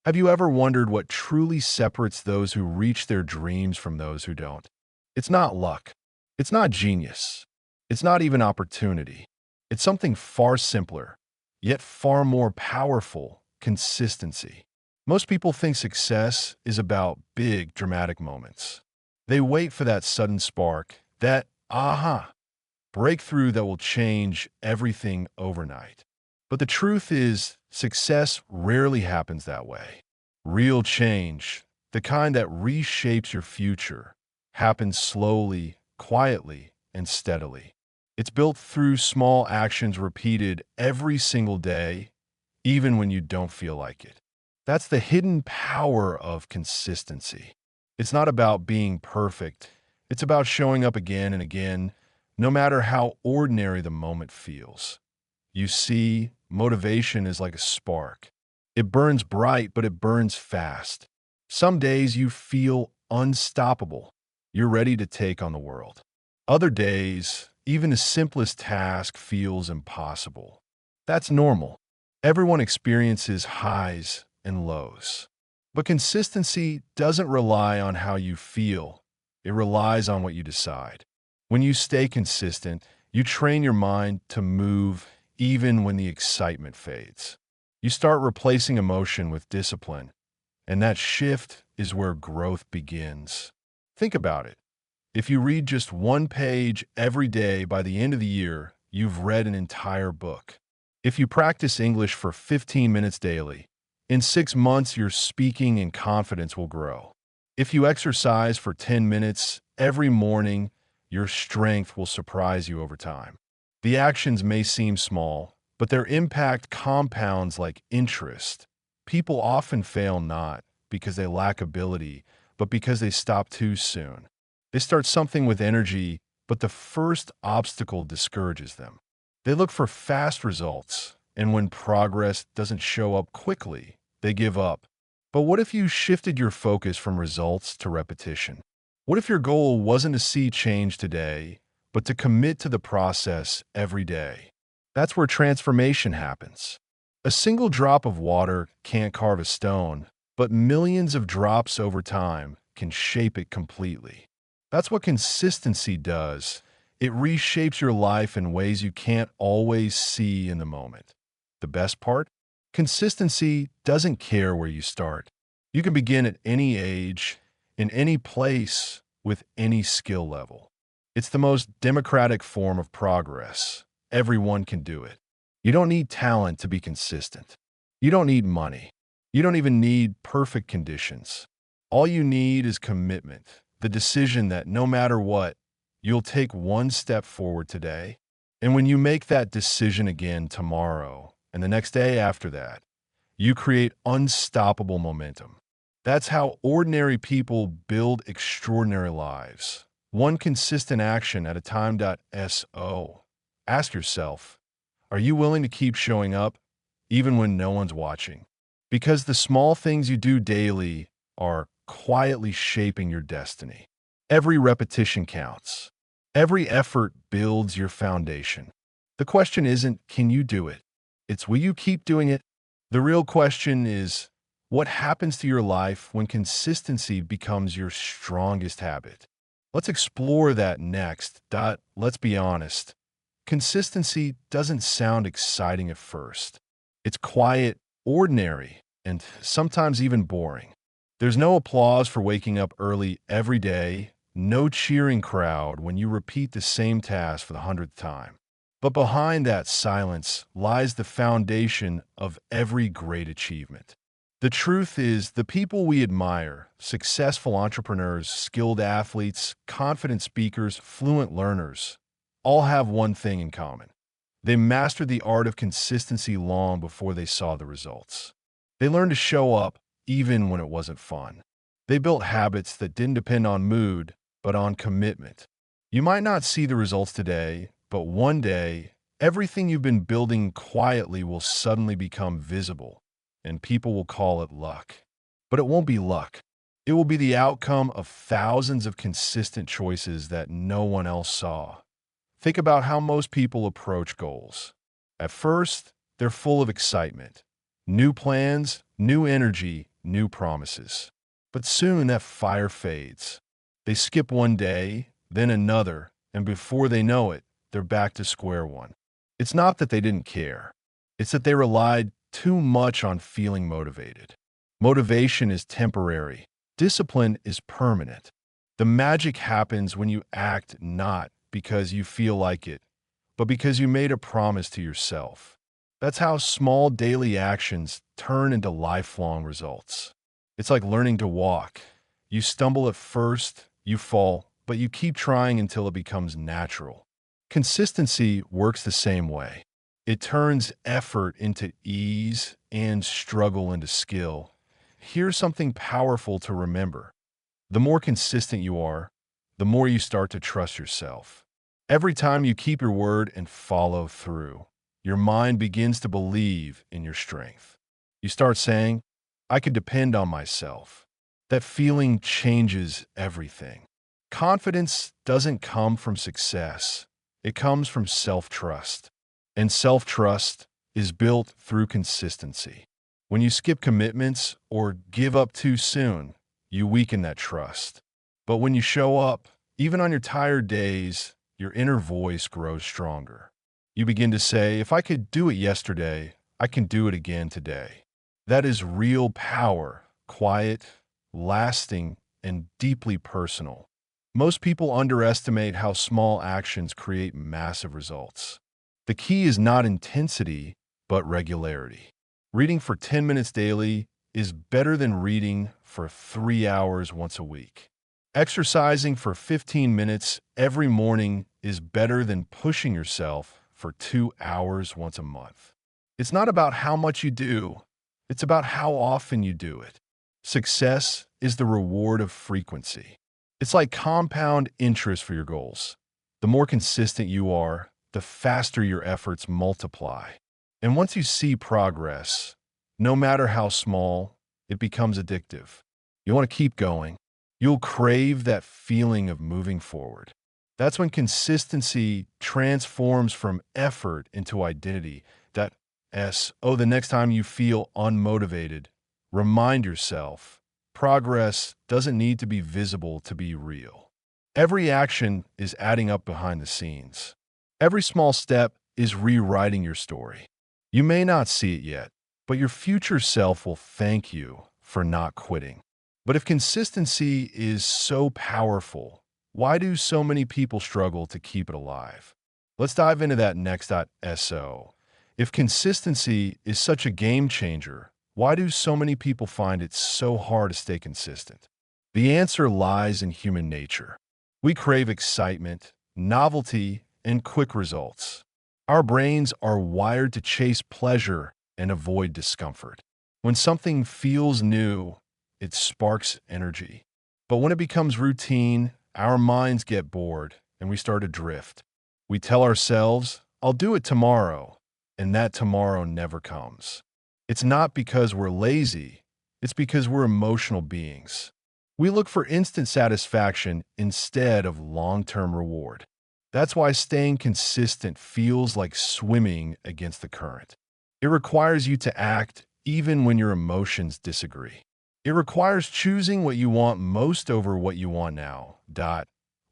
Have you ever wondered what truly separates those who reach their dreams from those who don't? It's not luck. It's not genius. It's not even opportunity. It's something far simpler, yet far more powerful: consistency. Most people think success is about big, dramatic moments. They wait for that sudden spark, that aha breakthrough that will change everything overnight. But the truth is, success rarely happens that way. Real change, the kind that reshapes your future, happens slowly, quietly, and steadily. It's built through small actions repeated every single day, even when you don't feel like it. That's the hidden power of consistency. It's not about being perfect. It's about showing up again and again, no matter how ordinary the moment feels. You see, motivation is like a spark. It burns bright, but it burns fast. Some days you feel unstoppable. You're ready to take on the world. Other days, even the simplest task feels impossible. That's normal. Everyone experiences highs and lows. But consistency doesn't rely on how you feel. It relies on what you decide. When you stay consistent, you train your mind to move even when the excitement fades. You start replacing emotion with discipline, and that shift is where growth begins. Think about it. If you read just one page every day, by the end of the year, you've read an entire book. If you practice English for 15 minutes daily, in 6 months your speaking and confidence will grow. If you exercise for 10 minutes every morning, your strength will surprise you over time. The actions may seem small, but their impact compounds like interest. People often fail not because they lack ability, but because they stop too soon. They start something with energy, but the first obstacle discourages them. They look for fast results, and when progress doesn't show up quickly, they give up. But what if you shifted your focus from results to repetition? What if your goal wasn't to see change today, but to commit to the process every day? That's where transformation happens. A single drop of water can't carve a stone, but millions of drops over time can shape it completely. That's what consistency does. It reshapes your life in ways you can't always see in the moment. The best part? Consistency doesn't care where you start. You can begin at any age, in any place, with any skill level. It's the most democratic form of progress. Everyone can do it. You don't need talent to be consistent. You don't need money. You don't even need perfect conditions. All you need is commitment, the decision that no matter what, you'll take one step forward today. And when you make that decision again tomorrow and the next day after that, you create unstoppable momentum. That's how ordinary people build extraordinary lives. One consistent action at a time. So, ask yourself, are you willing to keep showing up even when no one's watching? Because the small things you do daily are quietly shaping your destiny. Every repetition counts. Every effort builds your foundation. The question isn't, can you do it? It's, will you keep doing it? The real question is, what happens to your life when consistency becomes your strongest habit? Let's explore that next. Let's be honest. Consistency doesn't sound exciting at first. It's quiet, ordinary, and sometimes even boring. There's no applause for waking up early every day, no cheering crowd when you repeat the same task for the 100th time. But behind that silence lies the foundation of every great achievement. The truth is, the people we admire, successful entrepreneurs, skilled athletes, confident speakers, fluent learners, all have one thing in common. They mastered the art of consistency long before they saw the results. They learned to show up even when it wasn't fun. They built habits that didn't depend on mood, but on commitment. You might not see the results today, but one day, everything you've been building quietly will suddenly become visible, and people will call it luck. But it won't be luck. It will be the outcome of thousands of consistent choices that no one else saw. Think about how most people approach goals. At first, they're full of excitement. New plans, new energy, new promises. But soon that fire fades. They skip one day, then another, and before they know it, they're back to square one. It's not that they didn't care. It's that they relied too much on feeling motivated. Motivation is temporary. Discipline is permanent. The magic happens when you act not because you feel like it, but because you made a promise to yourself. That's how small daily actions turn into lifelong results. It's like learning to walk. You stumble at first, you fall, but you keep trying until it becomes natural. Consistency works the same way. It turns effort into ease and struggle into skill. Here's something powerful to remember. The more consistent you are, the more you start to trust yourself. Every time you keep your word and follow through, your mind begins to believe in your strength. You start saying, I can depend on myself. That feeling changes everything. Confidence doesn't come from success. It comes from self-trust. And self-trust is built through consistency. When you skip commitments or give up too soon, you weaken that trust. But when you show up, even on your tired days, your inner voice grows stronger. You begin to say, if I could do it yesterday, I can do it again today. That is real power, quiet, lasting, and deeply personal. Most people underestimate how small actions create massive results. The key is not intensity, but regularity. Reading for 10 minutes daily is better than reading for 3 hours once a week. Exercising for 15 minutes every morning is better than pushing yourself for 2 hours once a month. It's not about how much you do, it's about how often you do it. Success is the reward of frequency. It's like compound interest for your goals. The more consistent you are, the faster your efforts multiply. And once you see progress, no matter how small, it becomes addictive. You want to keep going. You'll crave that feeling of moving forward. That's when consistency transforms from effort into identity. The next time you feel unmotivated, remind yourself, progress doesn't need to be visible to be real. Every action is adding up behind the scenes. Every small step is rewriting your story. You may not see it yet, but your future self will thank you for not quitting. But if consistency is so powerful, why do so many people struggle to keep it alive? Let's dive into that next. So, if consistency is such a game changer, why do so many people find it so hard to stay consistent? The answer lies in human nature. We crave excitement, novelty, and quick results. Our brains are wired to chase pleasure and avoid discomfort. When something feels new, it sparks energy. But when it becomes routine, our minds get bored and we start to drift. We tell ourselves, I'll do it tomorrow, and that tomorrow never comes. It's not because we're lazy, it's because we're emotional beings. We look for instant satisfaction instead of long-term reward. That's why staying consistent feels like swimming against the current. It requires you to act even when your emotions disagree. It requires choosing what you want most over what you want now.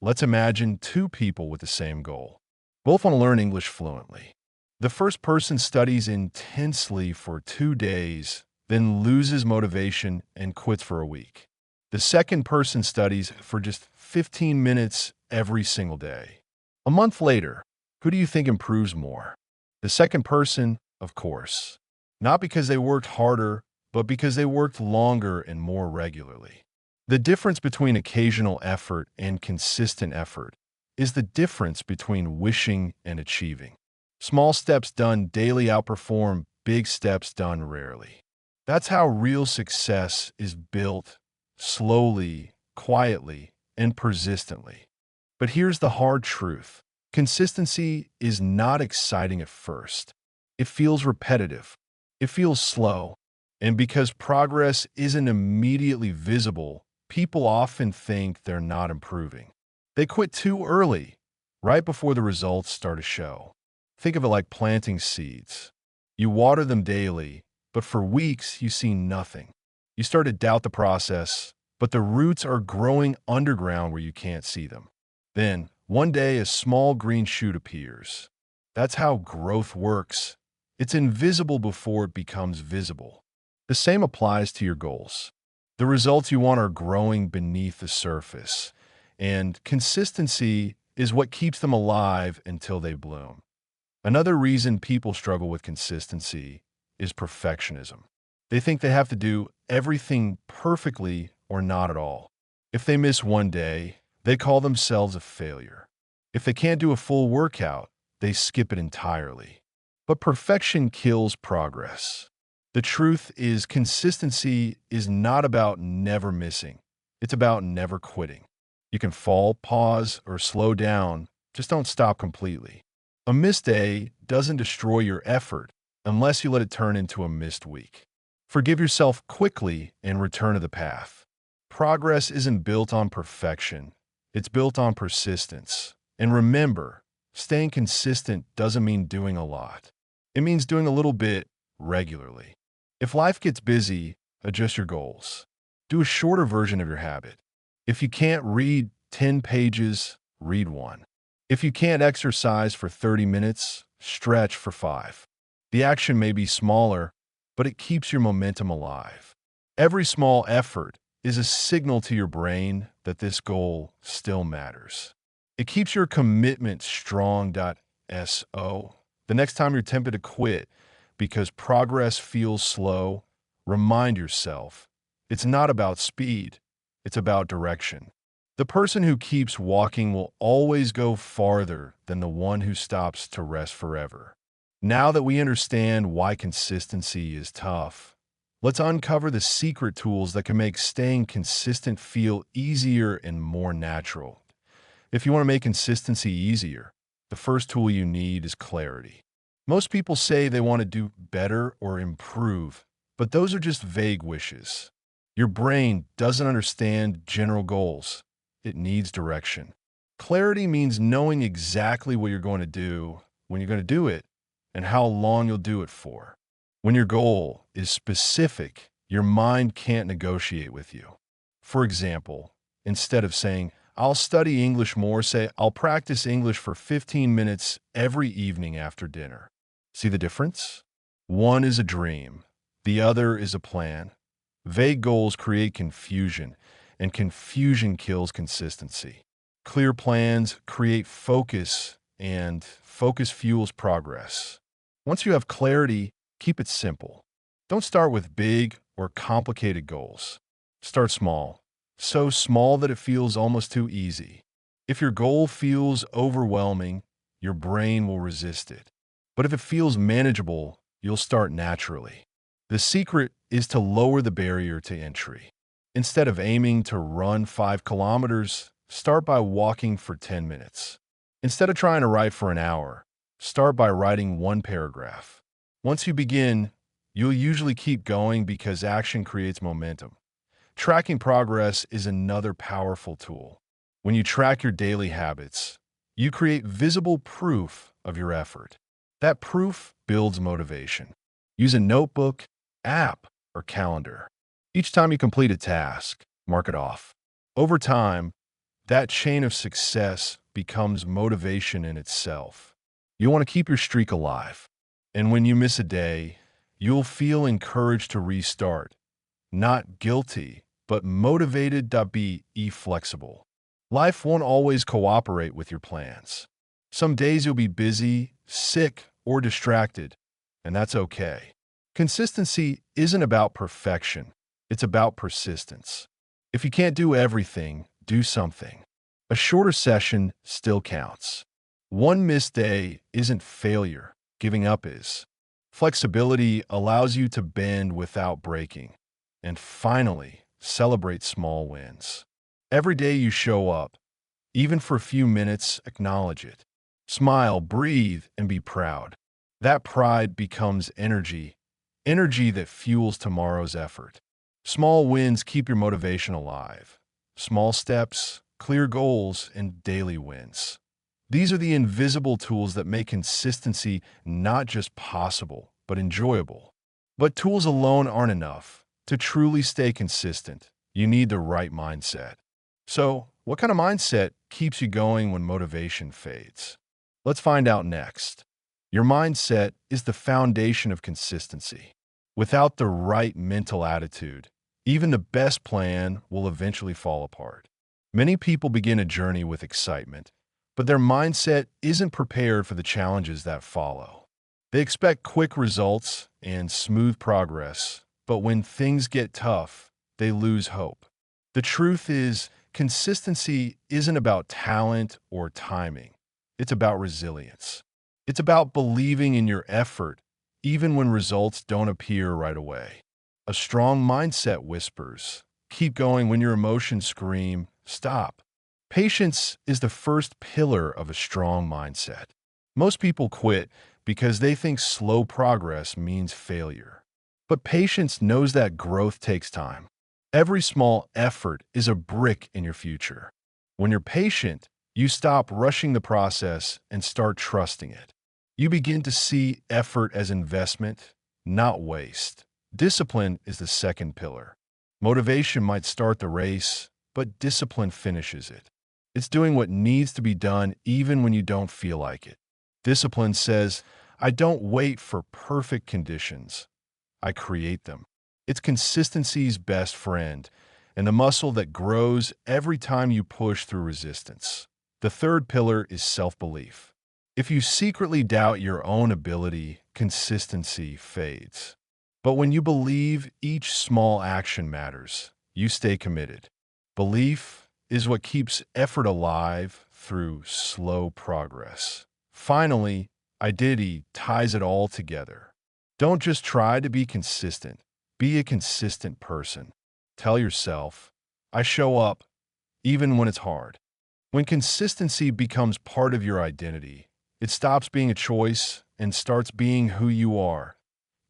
Let's imagine two people with the same goal. Both want to learn English fluently. The first person studies intensely for 2 days, then loses motivation and quits for a week. The second person studies for just 15 minutes every single day. A month later, who do you think improves more? The second person, of course. Not because they worked harder, but because they worked longer and more regularly. The difference between occasional effort and consistent effort is the difference between wishing and achieving. Small steps done daily outperform big steps done rarely. That's how real success is built, slowly, quietly, and persistently. But here's the hard truth. Consistency is not exciting at first. It feels repetitive. It feels slow. And because progress isn't immediately visible, people often think they're not improving. They quit too early, right before the results start to show. Think of it like planting seeds. You water them daily, but for weeks you see nothing. You start to doubt the process, but the roots are growing underground where you can't see them. Then, one day, a small green shoot appears. That's how growth works. It's invisible before it becomes visible. The same applies to your goals. The results you want are growing beneath the surface, and consistency is what keeps them alive until they bloom. Another reason people struggle with consistency is perfectionism. They think they have to do everything perfectly or not at all. If they miss one day, they call themselves a failure. If they can't do a full workout, they skip it entirely. But perfection kills progress. The truth is, consistency is not about never missing. It's about never quitting. You can fall, pause, or slow down, just don't stop completely. A missed day doesn't destroy your effort unless you let it turn into a missed week. Forgive yourself quickly and return to the path. Progress isn't built on perfection. It's built on persistence. And remember, staying consistent doesn't mean doing a lot. It means doing a little bit regularly. If life gets busy, adjust your goals. Do a shorter version of your habit. If you can't read 10 pages, read one. If you can't exercise for 30 minutes, stretch for 5. The action may be smaller, but it keeps your momentum alive. Every small effort is a signal to your brain that this goal still matters. It keeps your commitment strong. So, the next time you're tempted to quit because progress feels slow, remind yourself, it's not about speed, it's about direction. The person who keeps walking will always go farther than the one who stops to rest forever. Now that we understand why consistency is tough, let's uncover the secret tools that can make staying consistent feel easier and more natural. If you want to make consistency easier, the first tool you need is clarity. Most people say they want to do better or improve, but those are just vague wishes. Your brain doesn't understand general goals. It needs direction. Clarity means knowing exactly what you're going to do, when you're going to do it, and how long you'll do it for. When your goal is specific, your mind can't negotiate with you. For example, instead of saying, I'll study English more, say, I'll practice English for 15 minutes every evening after dinner. See the difference? One is a dream. The other is a plan. Vague goals create confusion, and confusion kills consistency. Clear plans create focus, and focus fuels progress. Once you have clarity, keep it simple. Don't start with big or complicated goals. Start small, so small that it feels almost too easy. If your goal feels overwhelming, your brain will resist it. But if it feels manageable, you'll start naturally. The secret is to lower the barrier to entry. Instead of aiming to run 5 kilometers, start by walking for 10 minutes. Instead of trying to write for an hour, start by writing 1 paragraph. Once you begin, you'll usually keep going because action creates momentum. Tracking progress is another powerful tool. When you track your daily habits, you create visible proof of your effort. That proof builds motivation. Use a notebook, app, or calendar. Each time you complete a task, mark it off. Over time, that chain of success becomes motivation in itself. You want to keep your streak alive. And when you miss a day, you'll feel encouraged to restart. Not guilty, but motivated. Be flexible. Life won't always cooperate with your plans. Some days you'll be busy, sick, or distracted, and that's okay. Consistency isn't about perfection. It's about persistence. If you can't do everything, do something. A shorter session still counts. One missed day isn't failure. Giving up is. Flexibility allows you to bend without breaking. And finally, celebrate small wins. Every day you show up, even for a few minutes, acknowledge it. Smile, breathe, and be proud. That pride becomes energy, energy that fuels tomorrow's effort. Small wins keep your motivation alive. Small steps, clear goals, and daily wins. These are the invisible tools that make consistency not just possible, but enjoyable. But tools alone aren't enough. To truly stay consistent, you need the right mindset. So, what kind of mindset keeps you going when motivation fades? Let's find out next. Your mindset is the foundation of consistency. Without the right mental attitude, even the best plan will eventually fall apart. Many people begin a journey with excitement, but their mindset isn't prepared for the challenges that follow. They expect quick results and smooth progress, but when things get tough, they lose hope. The truth is, consistency isn't about talent or timing. It's about resilience. It's about believing in your effort, even when results don't appear right away. A strong mindset whispers, keep going when your emotions scream, stop. Patience is the first pillar of a strong mindset. Most people quit because they think slow progress means failure. But patience knows that growth takes time. Every small effort is a brick in your future. When you're patient, you stop rushing the process and start trusting it. You begin to see effort as investment, not waste. Discipline is the second pillar. Motivation might start the race, but discipline finishes it. It's doing what needs to be done even when you don't feel like it. Discipline says, I don't wait for perfect conditions. I create them. It's consistency's best friend and the muscle that grows every time you push through resistance. The third pillar is self-belief. If you secretly doubt your own ability, consistency fades. But when you believe each small action matters, you stay committed. Belief is what keeps effort alive through slow progress. Finally, identity ties it all together. Don't just try to be consistent. Be a consistent person. Tell yourself, I show up, even when it's hard. When consistency becomes part of your identity, it stops being a choice and starts being who you are.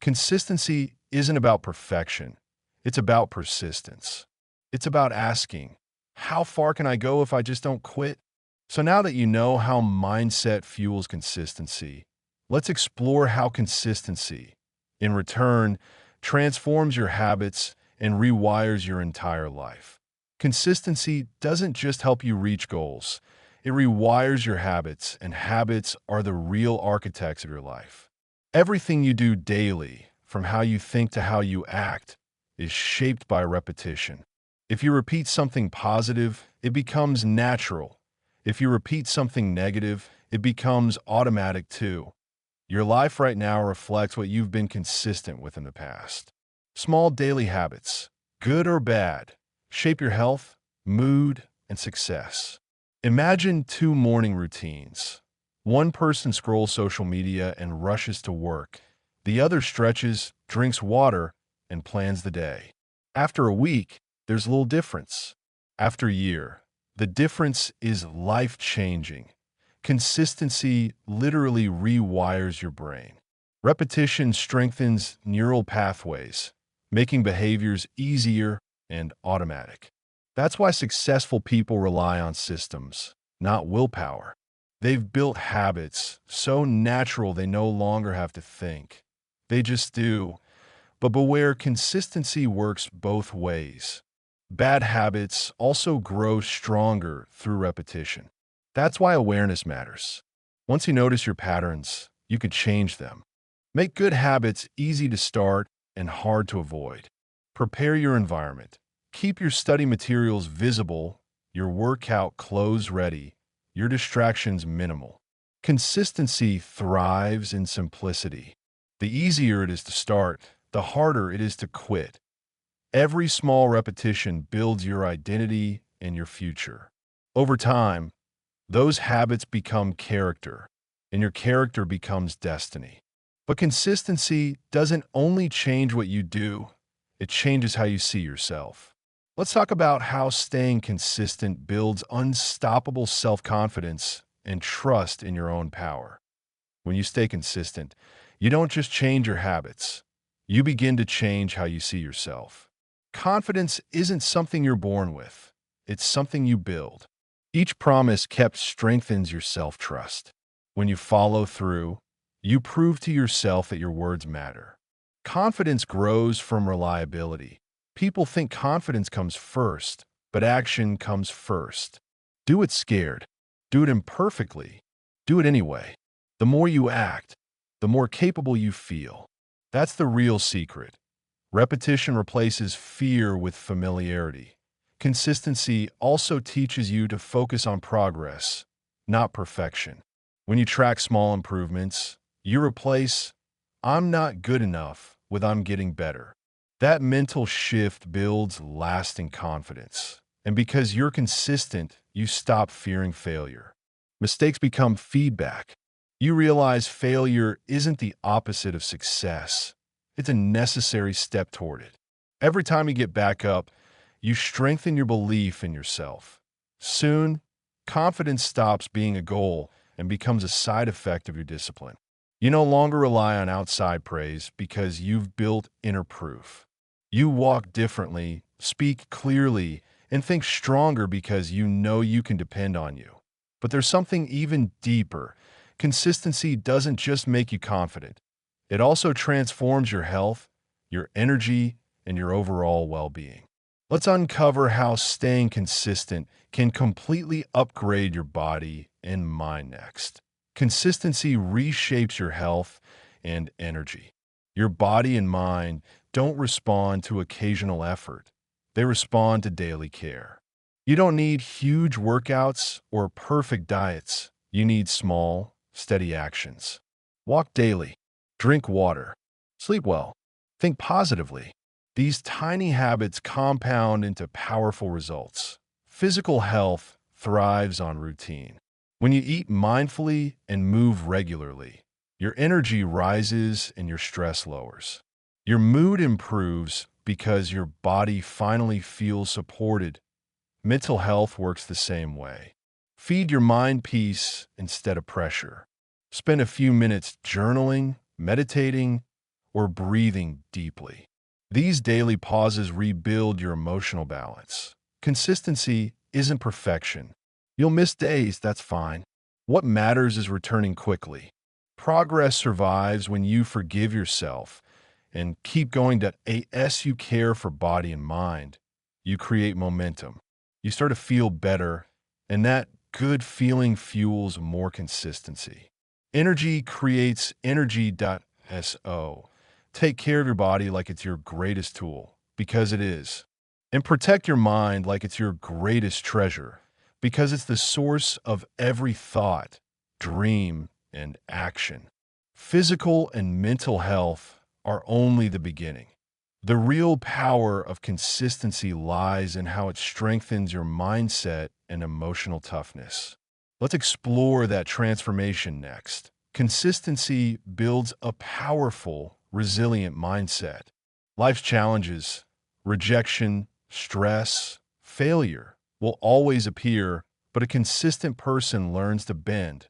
Consistency isn't about perfection. It's about persistence. It's about asking, how far can I go if I just don't quit? So now that you know how mindset fuels consistency, let's explore how consistency, in return, transforms your habits and rewires your entire life. Consistency doesn't just help you reach goals. It rewires your habits, and habits are the real architects of your life. Everything you do daily, from how you think to how you act, is shaped by repetition. If you repeat something positive, it becomes natural. If you repeat something negative, it becomes automatic too. Your life right now reflects what you've been consistent with in the past. Small daily habits, good or bad, shape your health, mood, and success. Imagine two morning routines. One person scrolls social media and rushes to work. The other stretches, drinks water, and plans the day. After a week, there's little difference. After a year, the difference is life-changing. Consistency literally rewires your brain. Repetition strengthens neural pathways, making behaviors easier and automatic. That's why successful people rely on systems, not willpower. They've built habits so natural they no longer have to think. They just do. But beware, consistency works both ways. Bad habits also grow stronger through repetition. That's why awareness matters. Once you notice your patterns, you can change them. Make good habits easy to start and hard to avoid. Prepare your environment. Keep your study materials visible, your workout clothes ready, your distractions minimal. Consistency thrives in simplicity. The easier it is to start, the harder it is to quit. Every small repetition builds your identity and your future. Over time, those habits become character, and your character becomes destiny. But consistency doesn't only change what you do, it changes how you see yourself. Let's talk about how staying consistent builds unstoppable self-confidence and trust in your own power. When you stay consistent, you don't just change your habits, you begin to change how you see yourself. Confidence isn't something you're born with, it's something you build. Each promise kept strengthens your self-trust. When you follow through, you prove to yourself that your words matter. Confidence grows from reliability, People think confidence comes first, but action comes first. Do it scared. Do it imperfectly. Do it anyway. The more you act, the more capable you feel. That's the real secret. Repetition replaces fear with familiarity. Consistency also teaches you to focus on progress, not perfection. When you track small improvements, you replace "I'm not good enough" with "I'm getting better." That mental shift builds lasting confidence. And because you're consistent, you stop fearing failure. Mistakes become feedback. You realize failure isn't the opposite of success. It's a necessary step toward it. Every time you get back up, you strengthen your belief in yourself. Soon, confidence stops being a goal and becomes a side effect of your discipline. You no longer rely on outside praise because you've built inner proof. You walk differently, speak clearly, and think stronger because you know you can depend on you. But there's something even deeper. Consistency doesn't just make you confident. It also transforms your health, your energy, and your overall well-being. Let's uncover how staying consistent can completely upgrade your body and mind next. Consistency reshapes your health and energy. Your body and mind don't respond to occasional effort. They respond to daily care. You don't need huge workouts or perfect diets. You need small, steady actions. Walk daily. Drink water. Sleep well. Think positively. These tiny habits compound into powerful results. Physical health thrives on routine. When you eat mindfully and move regularly, your energy rises and your stress lowers. Your mood improves because your body finally feels supported. Mental health works the same way. Feed your mind peace instead of pressure. Spend a few minutes journaling, meditating, or breathing deeply. These daily pauses rebuild your emotional balance. Consistency isn't perfection. You'll miss days, that's fine. What matters is returning quickly. Progress survives when you forgive yourself and keep going as you care for body and mind. You create momentum. You start to feel better, and that good feeling fuels more consistency. Energy creates energy.so. Take care of your body like it's your greatest tool, because it is. And protect your mind like it's your greatest treasure, because it's the source of every thought, dream, and action. Physical and mental health are only the beginning. The real power of consistency lies in how it strengthens your mindset and emotional toughness. Let's explore that transformation next. Consistency builds a powerful, resilient mindset. Life's challenges, rejection, stress, failure will always appear, but a consistent person learns to bend,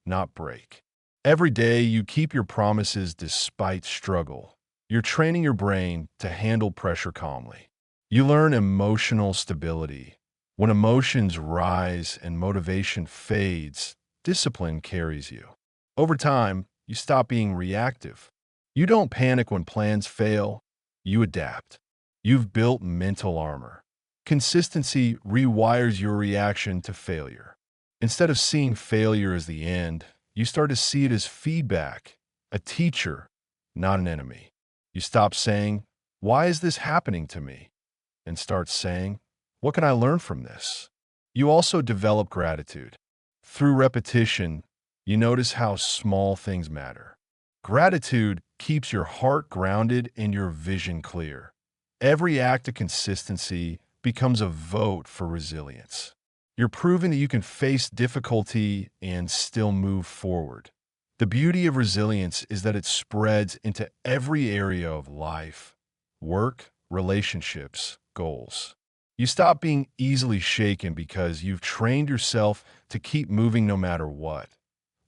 not break. Every day you keep your promises despite struggle. You're training your brain to handle pressure calmly. You learn emotional stability. When emotions rise and motivation fades, discipline carries you. Over time, you stop being reactive. You don't panic when plans fail. You adapt. You've built mental armor. Consistency rewires your reaction to failure. Instead of seeing failure as the end, you start to see it as feedback, a teacher, not an enemy. You stop saying, "Why is this happening to me?" and start saying, "What can I learn from this?" You also develop gratitude. Through repetition, you notice how small things matter. Gratitude keeps your heart grounded and your vision clear. Every act of consistency becomes a vote for resilience. You're proving that you can face difficulty and still move forward. The beauty of resilience is that it spreads into every area of life: work, relationships, goals. You stop being easily shaken because you've trained yourself to keep moving no matter what.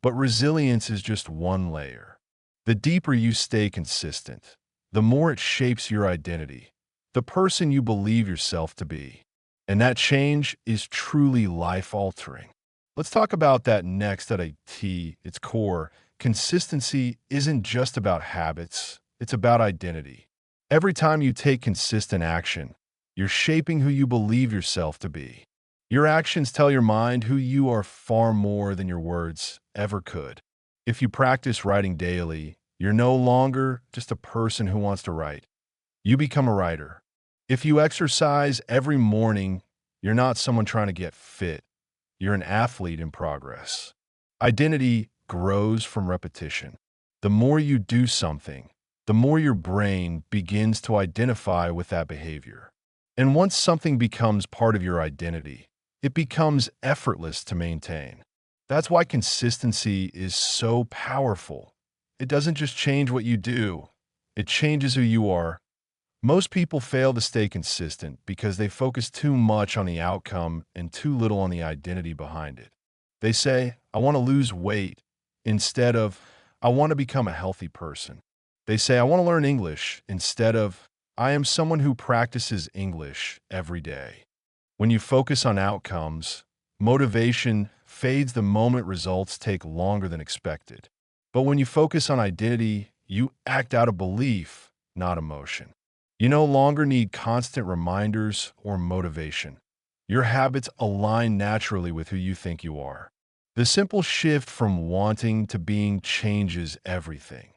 But resilience is just one layer. The deeper you stay consistent, the more it shapes your identity, the person you believe yourself to be. And that change is truly life-altering. Let's talk about that next at its core. Consistency isn't just about habits, it's about identity. Every time you take consistent action, you're shaping who you believe yourself to be. Your actions tell your mind who you are far more than your words ever could. If you practice writing daily, you're no longer just a person who wants to write. You become a writer. If you exercise every morning, you're not someone trying to get fit. You're an athlete in progress. Identity grows from repetition. The more you do something, the more your brain begins to identify with that behavior. And once something becomes part of your identity, it becomes effortless to maintain. That's why consistency is so powerful. It doesn't just change what you do, it changes who you are. Most people fail to stay consistent because they focus too much on the outcome and too little on the identity behind it. They say, I want to lose weight, instead of, I want to become a healthy person. They say, I want to learn English, instead of, I am someone who practices English every day. When you focus on outcomes, motivation fades the moment results take longer than expected. But when you focus on identity, you act out of belief, not emotion. You no longer need constant reminders or motivation. Your habits align naturally with who you think you are. The simple shift from wanting to being changes everything.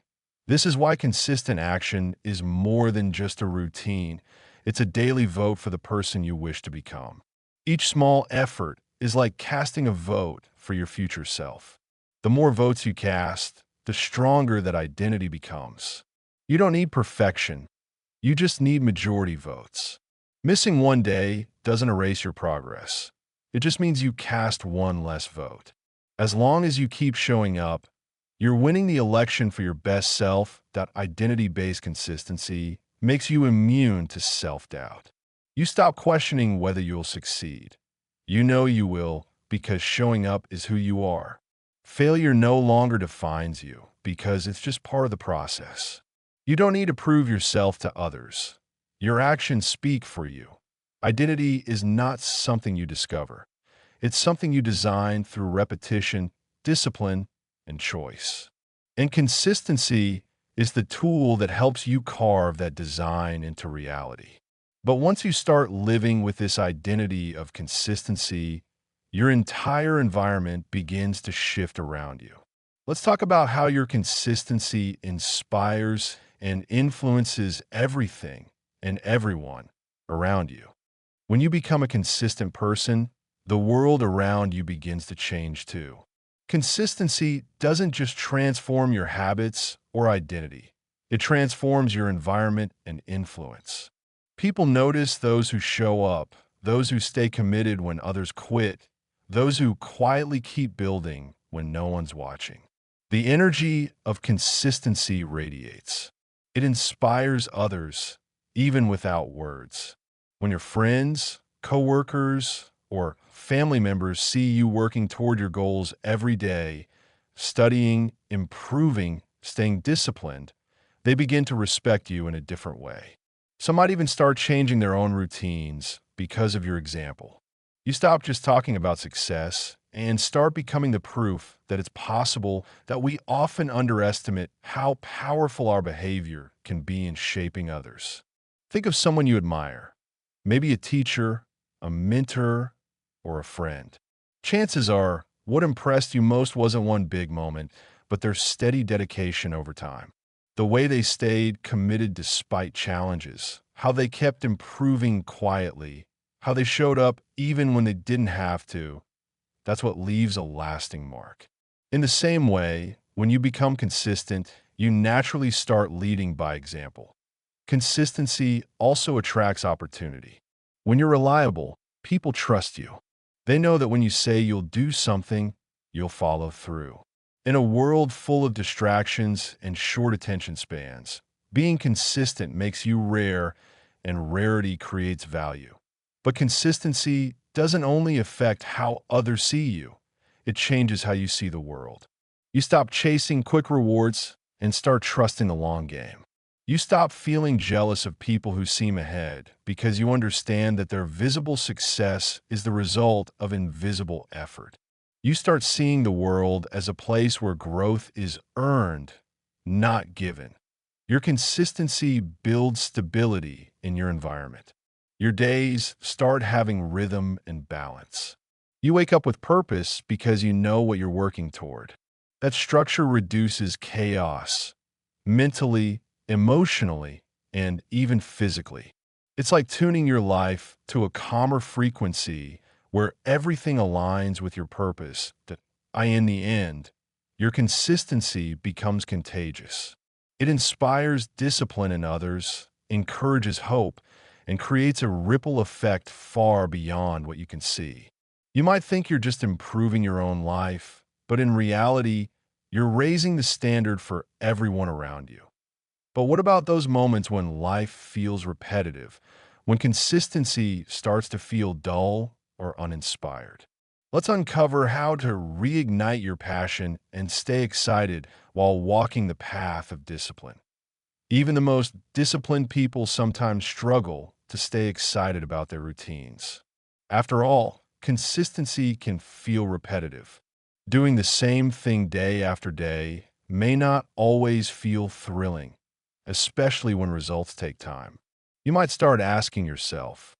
This is why consistent action is more than just a routine. It's a daily vote for the person you wish to become. Each small effort is like casting a vote for your future self. The more votes you cast, the stronger that identity becomes. You don't need perfection. You just need majority votes. Missing one day doesn't erase your progress. It just means you cast one less vote. As long as you keep showing up, you're winning the election for your best self. That identity-based consistency makes you immune to self-doubt. You stop questioning whether you'll succeed. You know you will because showing up is who you are. Failure no longer defines you because it's just part of the process. You don't need to prove yourself to others. Your actions speak for you. Identity is not something you discover. It's something you design through repetition, discipline, and choice. And consistency is the tool that helps you carve that design into reality. But once you start living with this identity of consistency, your entire environment begins to shift around you. Let's talk about how your consistency inspires and influences everything and everyone around you. When you become a consistent person, the world around you begins to change too. Consistency doesn't just transform your habits or identity. It transforms your environment and influence. People notice those who show up, those who stay committed when others quit, those who quietly keep building when no one's watching. The energy of consistency radiates. It inspires others, even without words. When your friends, coworkers, or family members see you working toward your goals every day, studying, improving, staying disciplined, they begin to respect you in a different way. Some might even start changing their own routines because of your example. You stop just talking about success and start becoming the proof that it's possible. That we often underestimate how powerful our behavior can be in shaping others. Think of someone you admire, maybe a teacher, a mentor, or a friend. Chances are, what impressed you most wasn't one big moment, but their steady dedication over time. The way they stayed committed despite challenges, how they kept improving quietly, how they showed up even when they didn't have to. That's what leaves a lasting mark. In the same way, when you become consistent, you naturally start leading by example. Consistency also attracts opportunity. When you're reliable, people trust you. They know that when you say you'll do something, you'll follow through. In a world full of distractions and short attention spans, being consistent makes you rare, and rarity creates value. But consistency doesn't only affect how others see you, it changes how you see the world. You stop chasing quick rewards and start trusting the long game. You stop feeling jealous of people who seem ahead because you understand that their visible success is the result of invisible effort. You start seeing the world as a place where growth is earned, not given. Your consistency builds stability in your environment. Your days start having rhythm and balance. You wake up with purpose because you know what you're working toward. That structure reduces chaos mentally, emotionally, and even physically. It's like tuning your life to a calmer frequency where everything aligns with your purpose. In the end, your consistency becomes contagious. It inspires discipline in others, encourages hope, and creates a ripple effect far beyond what you can see. You might think you're just improving your own life, but in reality, you're raising the standard for everyone around you. But what about those moments when life feels repetitive, when consistency starts to feel dull or uninspired? Let's uncover how to reignite your passion and stay excited while walking the path of discipline. Even the most disciplined people sometimes struggle to stay excited about their routines. After all, consistency can feel repetitive. Doing the same thing day after day may not always feel thrilling, especially when results take time. You might start asking yourself,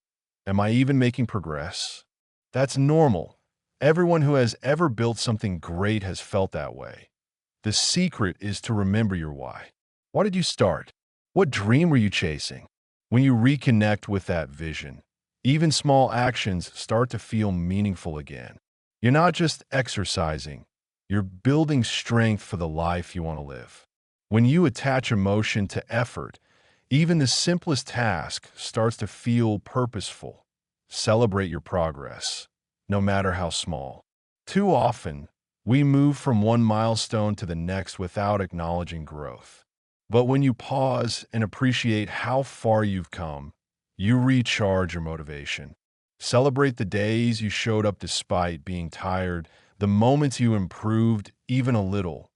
am I even making progress? That's normal. Everyone who has ever built something great has felt that way. The secret is to remember your why. Why did you start? What dream were you chasing? When you reconnect with that vision, even small actions start to feel meaningful again. You're not just exercising, you're building strength for the life you want to live. When you attach emotion to effort, even the simplest task starts to feel purposeful. Celebrate your progress, no matter how small. Too often, we move from one milestone to the next without acknowledging growth. But when you pause and appreciate how far you've come, you recharge your motivation. Celebrate the days you showed up despite being tired, the moments you improved even a little.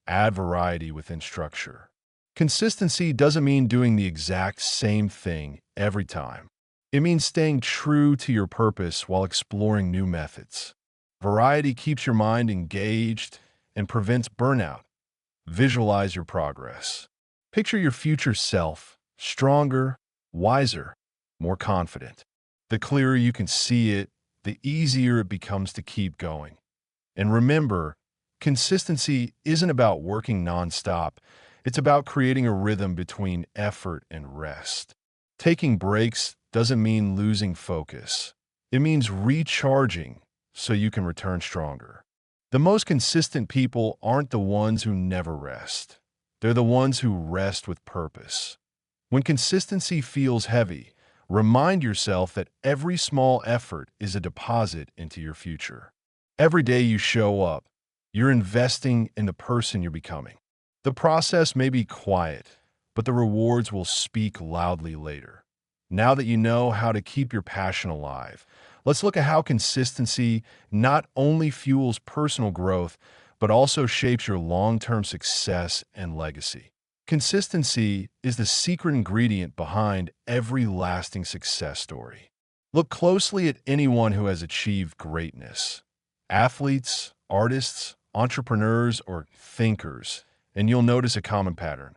Add variety within structure. Consistency doesn't mean doing the exact same thing every time. It means staying true to your purpose while exploring new methods. Variety keeps your mind engaged and prevents burnout. Visualize your progress. Picture your future self, stronger, wiser, more confident. The clearer you can see it, the easier it becomes to keep going. And remember, consistency isn't about working nonstop. It's about creating a rhythm between effort and rest. Taking breaks doesn't mean losing focus. It means recharging so you can return stronger. The most consistent people aren't the ones who never rest. They're the ones who rest with purpose. When consistency feels heavy, remind yourself that every small effort is a deposit into your future. Every day you show up, you're investing in the person you're becoming. The process may be quiet, but the rewards will speak loudly later. Now that you know how to keep your passion alive, let's look at how consistency not only fuels personal growth, but also shapes your long-term success and legacy. Consistency is the secret ingredient behind every lasting success story. Look closely at anyone who has achieved greatness. Athletes, artists, entrepreneurs, or thinkers, and you'll notice a common pattern.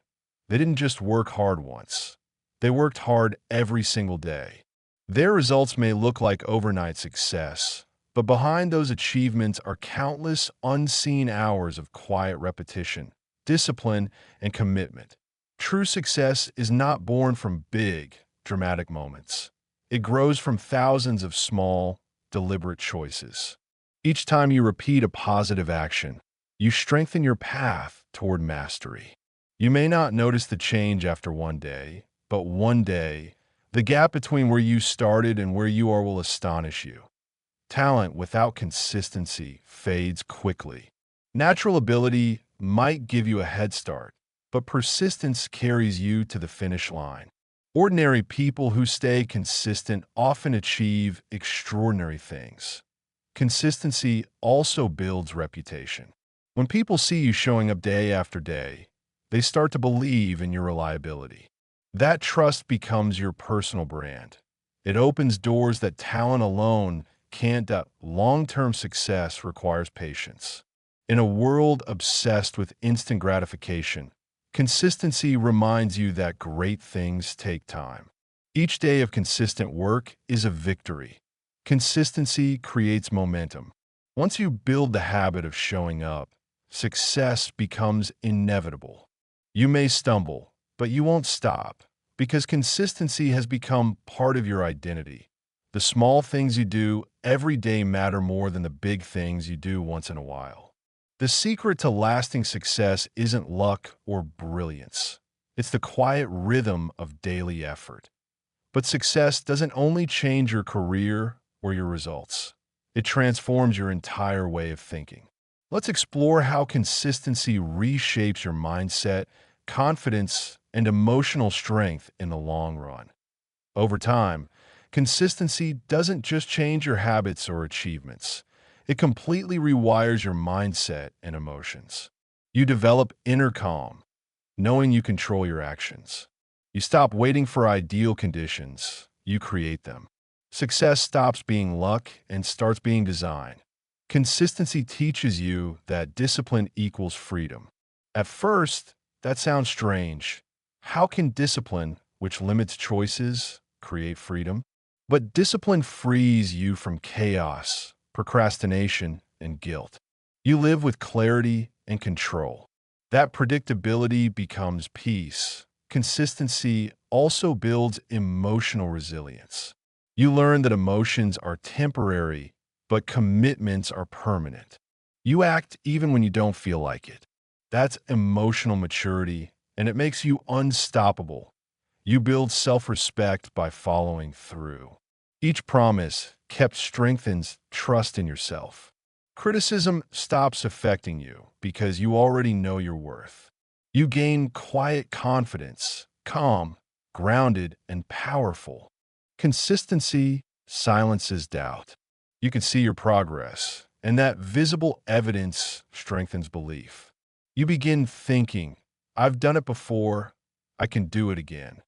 They didn't just work hard once. They worked hard every single day. Their results may look like overnight success, but behind those achievements are countless unseen hours of quiet repetition, discipline, and commitment. True success is not born from big, dramatic moments. It grows from thousands of small, deliberate choices. Each time you repeat a positive action, you strengthen your path toward mastery. You may not notice the change after one day, but one day, the gap between where you started and where you are will astonish you. Talent without consistency fades quickly. Natural ability might give you a head start, but persistence carries you to the finish line. Ordinary people who stay consistent often achieve extraordinary things. Consistency also builds reputation. When people see you showing up day after day, they start to believe in your reliability. That trust becomes your personal brand. It opens doors that talent alone can't. Long-term success requires patience. In a world obsessed with instant gratification, Consistency reminds you that great things take time. Each day of consistent work is a victory. Consistency creates momentum. Once you build the habit of showing up, success becomes inevitable. You may stumble, but you won't stop, because consistency has become part of your identity. The small things you do every day matter more than the big things you do once in a while. The secret to lasting success isn't luck or brilliance. It's the quiet rhythm of daily effort. But success doesn't only change your career or your results. It transforms your entire way of thinking. Let's explore how consistency reshapes your mindset, confidence, and emotional strength in the long run. Over time, consistency doesn't just change your habits or achievements. It completely rewires your mindset and emotions. You develop inner calm, knowing you control your actions. You stop waiting for ideal conditions, you create them. Success stops being luck and starts being design. Consistency teaches you that discipline equals freedom. At first, that sounds strange. How can discipline, which limits choices, create freedom? But discipline frees you from chaos, procrastination, and guilt. You live with clarity and control. That predictability becomes peace. Consistency also builds emotional resilience. You learn that emotions are temporary, but commitments are permanent. You act even when you don't feel like it. That's emotional maturity, and it makes you unstoppable. You build self-respect by following through. Each promise kept strengthens trust in yourself. Criticism stops affecting you because you already know your worth. You gain quiet confidence, calm, grounded, and powerful. Consistency silences doubt. You can see your progress, and that visible evidence strengthens belief. You begin thinking, I've done it before, I can do it again.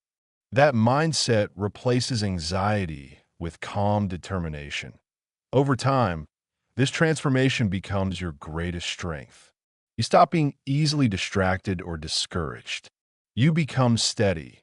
That mindset replaces anxiety with calm determination. Over time, this transformation becomes your greatest strength. You stop being easily distracted or discouraged. You become steady,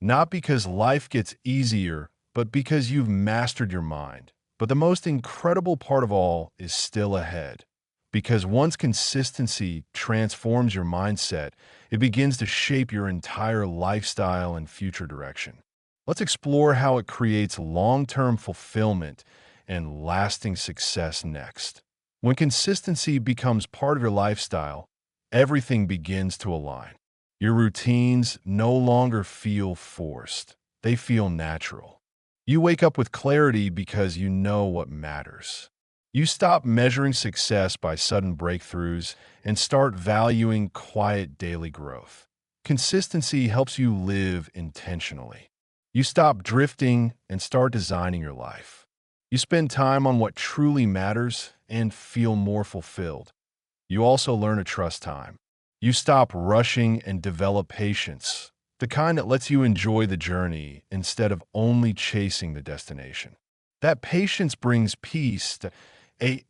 not because life gets easier, but because you've mastered your mind. But the most incredible part of all is still ahead. Because once consistency transforms your mindset, it begins to shape your entire lifestyle and future direction. Let's explore how it creates long-term fulfillment and lasting success next. When consistency becomes part of your lifestyle, everything begins to align. Your routines no longer feel forced. They feel natural. You wake up with clarity because you know what matters. You stop measuring success by sudden breakthroughs and start valuing quiet daily growth. Consistency helps you live intentionally. You stop drifting and start designing your life. You spend time on what truly matters and feel more fulfilled. You also learn to trust time. You stop rushing and develop patience, the kind that lets you enjoy the journey instead of only chasing the destination. That patience brings peace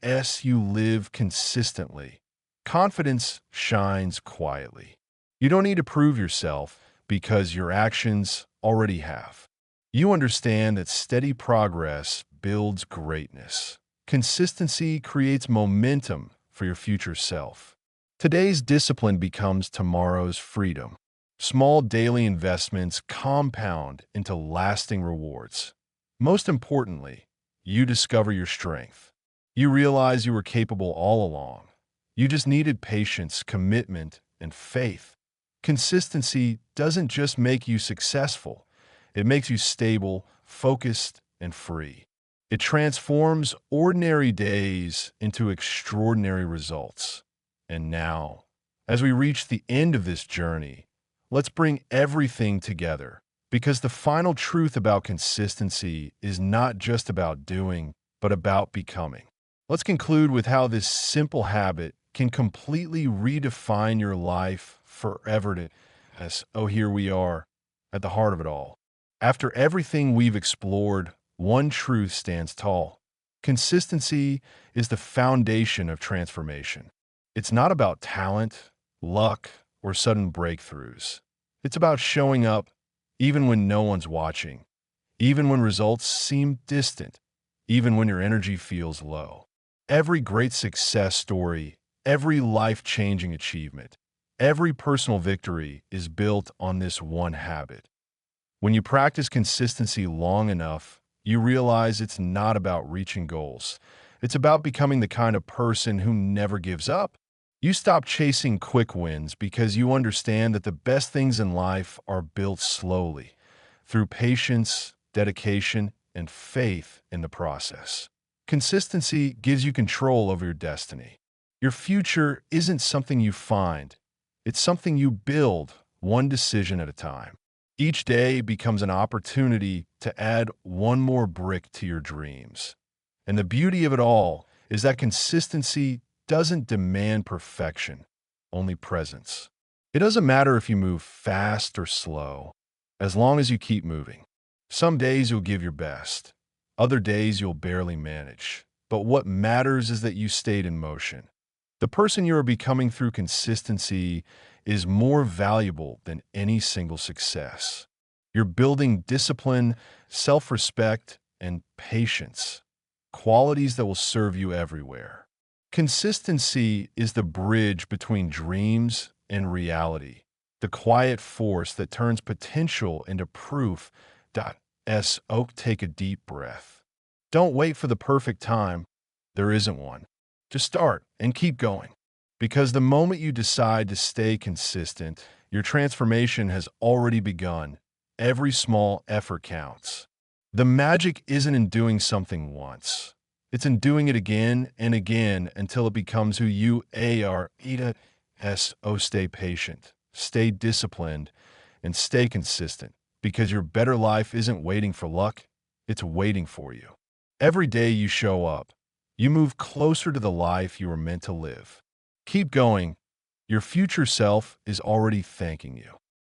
as you live consistently. Confidence shines quietly. You don't need to prove yourself because your actions already have. You understand that steady progress builds greatness. Consistency creates momentum for your future self. Today's discipline becomes tomorrow's freedom. Small daily investments compound into lasting rewards. Most importantly, you discover your strength. You realize you were capable all along. You just needed patience, commitment, and faith. Consistency doesn't just make you successful. It makes you stable, focused, and free. It transforms ordinary days into extraordinary results. And now, as we reach the end of this journey, let's bring everything together, because the final truth about consistency is not just about doing, but about becoming. Let's conclude with how this simple habit can completely redefine your life forever. Here we are, at the heart of it all. After everything we've explored, one truth stands tall. Consistency is the foundation of transformation. It's not about talent, luck, or sudden breakthroughs. It's about showing up even when no one's watching, even when results seem distant, even when your energy feels low. Every great success story, every life-changing achievement, every personal victory is built on this one habit. When you practice consistency long enough, you realize it's not about reaching goals. It's about becoming the kind of person who never gives up. You stop chasing quick wins because you understand that the best things in life are built slowly, through patience, dedication, and faith in the process. Consistency gives you control over your destiny. Your future isn't something you find, it's something you build, one decision at a time. Each day becomes an opportunity to add one more brick to your dreams. And the beauty of it all is that consistency doesn't demand perfection, only presence. It doesn't matter if you move fast or slow, as long as you keep moving. Some days you'll give your best, other days you'll barely manage. But what matters is that you stayed in motion. The person you are becoming through consistency is more valuable than any single success. You're building discipline, self-respect, and patience, qualities that will serve you everywhere. Consistency is the bridge between dreams and reality, the quiet force that turns potential into proof. Take a deep breath. Don't wait for the perfect time. There isn't one. Just start and keep going. Because the moment you decide to stay consistent, your transformation has already begun. Every small effort counts. The magic isn't in doing something once. It's in doing it again and again until it becomes who you are. Stay patient, stay disciplined, and stay consistent. Because your better life isn't waiting for luck, it's waiting for you. Every day you show up, you move closer to the life you were meant to live. Keep going. Your future self is already thanking you.